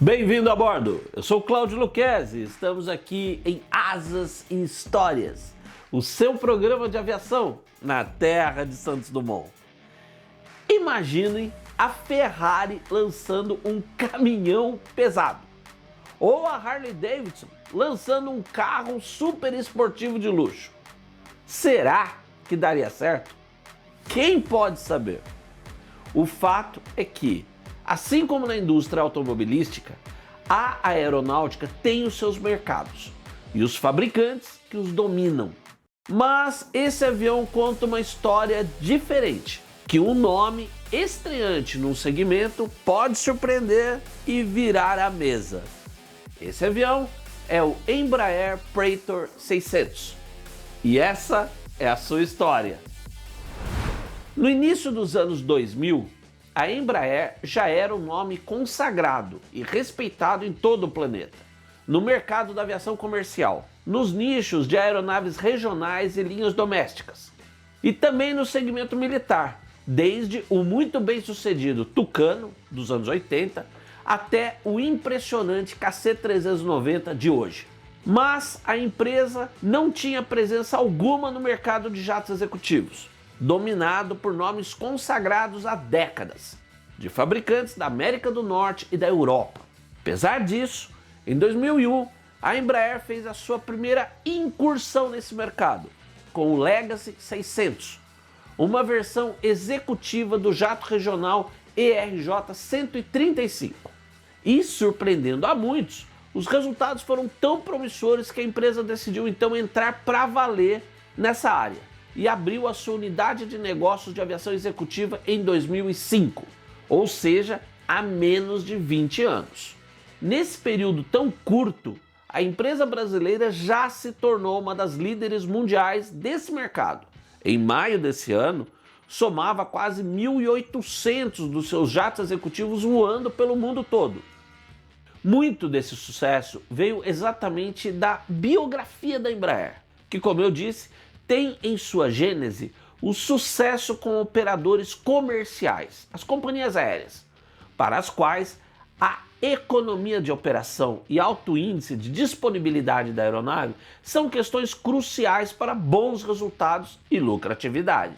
Bem-vindo a bordo! Eu sou o Cláudio Lucchesi, estamos aqui em Asas e Histórias, o seu programa de aviação na terra de Santos Dumont. Imaginem a Ferrari lançando um caminhão pesado, ou a Harley Davidson lançando um carro super esportivo de luxo. Será que daria certo? Quem pode saber? O fato é que, assim como na indústria automobilística, a aeronáutica tem os seus mercados e os fabricantes que os dominam. Mas esse avião conta uma história diferente, que um nome estreante num segmento pode surpreender e virar a mesa. Esse avião é o Embraer Praetor 600 e essa é a sua história. No início dos anos 2000, a Embraer já era um nome consagrado e respeitado em todo o planeta, no mercado da aviação comercial, nos nichos de aeronaves regionais e linhas domésticas, e também no segmento militar, desde o muito bem sucedido Tucano, dos anos 80, até o impressionante KC-390 de hoje. Mas a empresa não tinha presença alguma no mercado de jatos executivos, dominado por nomes consagrados há décadas, de fabricantes da América do Norte e da Europa. Apesar disso, em 2001, a Embraer fez a sua primeira incursão nesse mercado, com o Legacy 600, uma versão executiva do jato regional ERJ-135. E, surpreendendo a muitos, os resultados foram tão promissores que a empresa decidiu então entrar para valer nessa área e abriu a sua unidade de negócios de aviação executiva em 2005, ou seja, há menos de 20 anos. Nesse período tão curto, a empresa brasileira já se tornou uma das líderes mundiais desse mercado. Em maio desse ano, somava quase 1.800 dos seus jatos executivos voando pelo mundo todo. Muito desse sucesso veio exatamente da biografia da Embraer, que, como eu disse, tem em sua gênese o sucesso com operadores comerciais, as companhias aéreas, para as quais a economia de operação e alto índice de disponibilidade da aeronave são questões cruciais para bons resultados e lucratividade.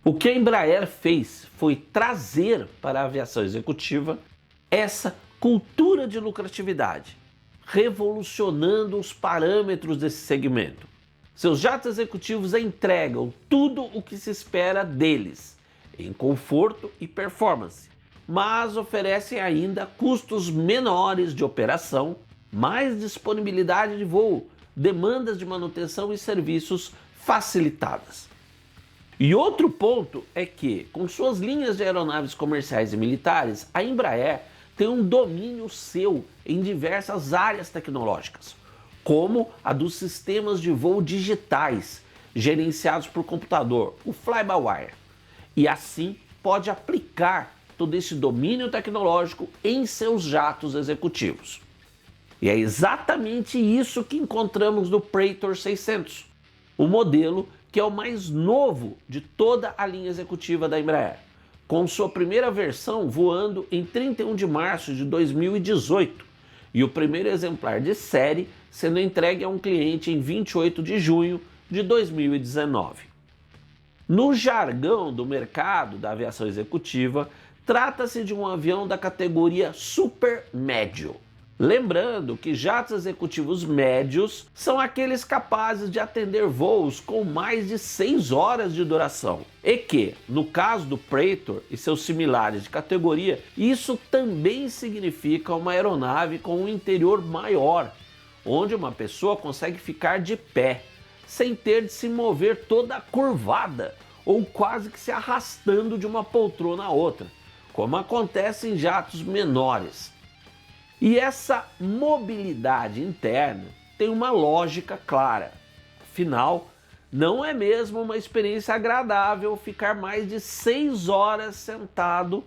O que a Embraer fez foi trazer para a aviação executiva essa cultura de lucratividade, revolucionando os parâmetros desse segmento. Seus jatos executivos entregam tudo o que se espera deles, em conforto e performance, mas oferecem ainda custos menores de operação, mais disponibilidade de voo, demandas de manutenção e serviços facilitadas. E outro ponto é que, com suas linhas de aeronaves comerciais e militares, a Embraer tem um domínio seu em diversas áreas tecnológicas, como a dos sistemas de voo digitais, gerenciados por computador, o Fly-by-Wire, e assim pode aplicar todo esse domínio tecnológico em seus jatos executivos. E é exatamente isso que encontramos no Praetor 600, o modelo que é o mais novo de toda a linha executiva da Embraer, com sua primeira versão voando em 31 de março de 2018 e o primeiro exemplar de série sendo entregue a um cliente em 28 de junho de 2019. No jargão do mercado da aviação executiva, trata-se de um avião da categoria super médio. Lembrando que jatos executivos médios são aqueles capazes de atender voos com mais de 6 horas de duração. E que, no caso do Praetor e seus similares de categoria, isso também significa uma aeronave com um interior maior, onde uma pessoa consegue ficar de pé, sem ter de se mover toda curvada ou quase que se arrastando de uma poltrona a outra, como acontece em jatos menores. E essa mobilidade interna tem uma lógica clara. Afinal, não é mesmo uma experiência agradável ficar mais de 6 horas sentado,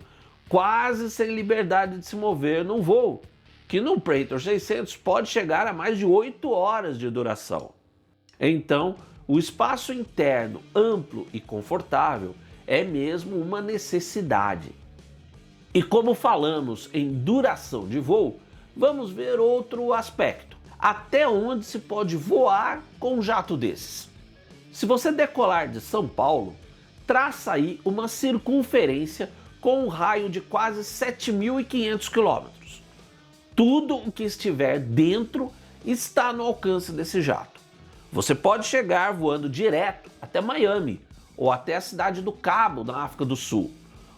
quase sem liberdade de se mover num voo, que no Praetor 600 pode chegar a mais de 8 horas de duração. Então, o espaço interno amplo e confortável é mesmo uma necessidade. E como falamos em duração de voo, vamos ver outro aspecto. Até onde se pode voar com um jato desses? Se você decolar de São Paulo, traça aí uma circunferência com um raio de quase 7.500 quilômetros. Tudo o que estiver dentro está no alcance desse jato. Você pode chegar voando direto até Miami ou até a cidade do Cabo, na África do Sul,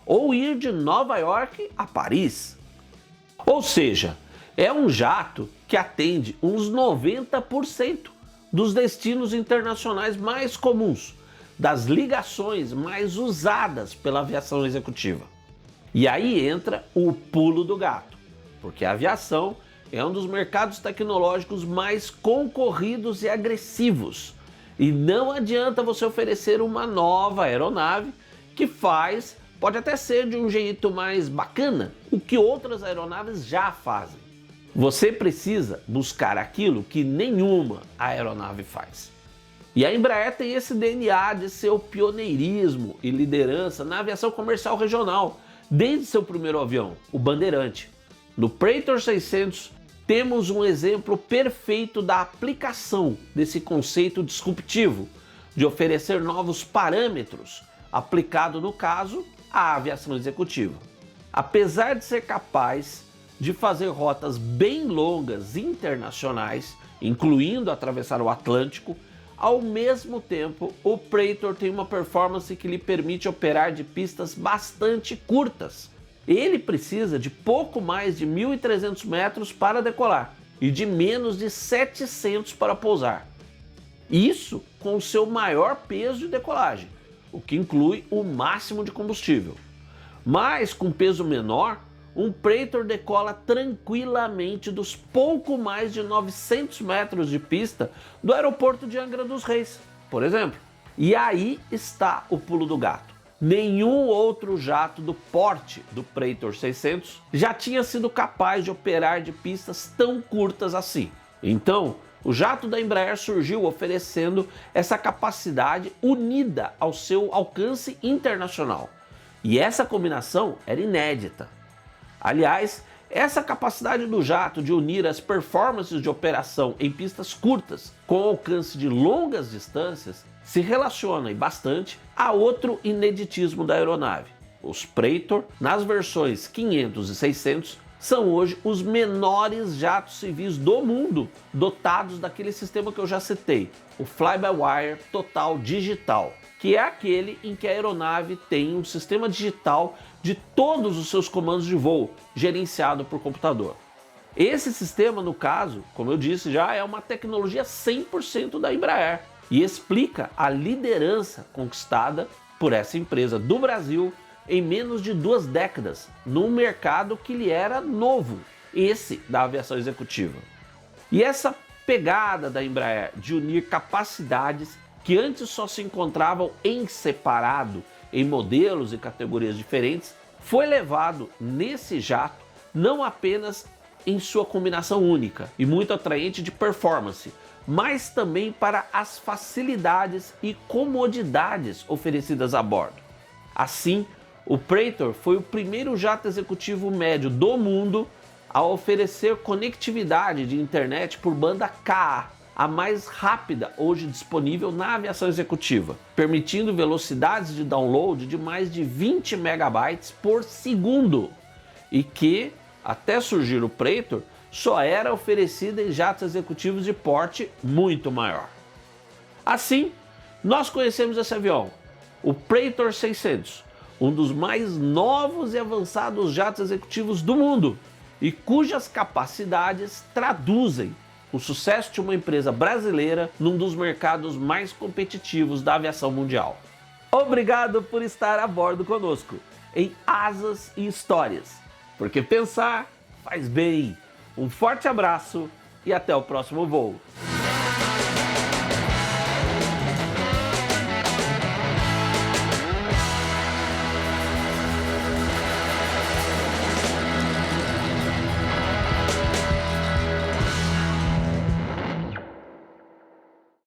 ou ir de Nova York a Paris. Ou seja, é um jato que atende uns 90% dos destinos internacionais mais comuns, das ligações mais usadas pela aviação executiva. E aí entra o pulo do gato, porque a aviação é um dos mercados tecnológicos mais concorridos e agressivos. E não adianta você oferecer uma nova aeronave que pode até ser de um jeito mais bacana, o que outras aeronaves já fazem. Você precisa buscar aquilo que nenhuma aeronave faz. E a Embraer tem esse DNA de seu pioneirismo e liderança na aviação comercial regional, desde seu primeiro avião, o Bandeirante. No Praetor 600, temos um exemplo perfeito da aplicação desse conceito disruptivo, de oferecer novos parâmetros, aplicado no caso, à aviação executiva. Apesar de ser capaz de fazer rotas bem longas internacionais, incluindo atravessar o Atlântico, ao mesmo tempo o Praetor tem uma performance que lhe permite operar de pistas bastante curtas. Ele precisa de pouco mais de 1.300 metros para decolar e de menos de 700 para pousar. Isso com o seu maior peso de decolagem, o que inclui o máximo de combustível. Mas com peso menor, um Praetor decola tranquilamente dos pouco mais de 900 metros de pista do aeroporto de Angra dos Reis, por exemplo. E aí está o pulo do gato. Nenhum outro jato do porte do Praetor 600 já tinha sido capaz de operar de pistas tão curtas assim. Então, o jato da Embraer surgiu oferecendo essa capacidade unida ao seu alcance internacional. E essa combinação era inédita. Aliás, essa capacidade do jato de unir as performances de operação em pistas curtas com alcance de longas distâncias se relaciona e bastante a outro ineditismo da aeronave. Os Praetor, nas versões 500 e 600, são hoje os menores jatos civis do mundo dotados daquele sistema que eu já citei, o Fly-by-Wire Total Digital, que é aquele em que a aeronave tem um sistema digital de todos os seus comandos de voo, gerenciado por computador. Esse sistema, no caso, como eu disse, já é uma tecnologia 100% da Embraer e explica a liderança conquistada por essa empresa do Brasil em menos de 2 décadas, num mercado que lhe era novo, esse da aviação executiva. E essa pegada da Embraer de unir capacidades que antes só se encontravam em separado, em modelos e categorias diferentes, foi levado nesse jato não apenas em sua combinação única e muito atraente de performance, mas também para as facilidades e comodidades oferecidas a bordo. Assim, o Praetor foi o primeiro jato executivo médio do mundo a oferecer conectividade de internet por banda Ka, a mais rápida hoje disponível na aviação executiva, permitindo velocidades de download de mais de 20 megabytes por segundo, e que, até surgir o Praetor, só era oferecida em jatos executivos de porte muito maior. Assim, nós conhecemos esse avião, o Praetor 600, um dos mais novos e avançados jatos executivos do mundo e cujas capacidades traduzem o sucesso de uma empresa brasileira num dos mercados mais competitivos da aviação mundial. Obrigado por estar a bordo conosco em Asas e Histórias, porque pensar faz bem. Um forte abraço e até o próximo voo.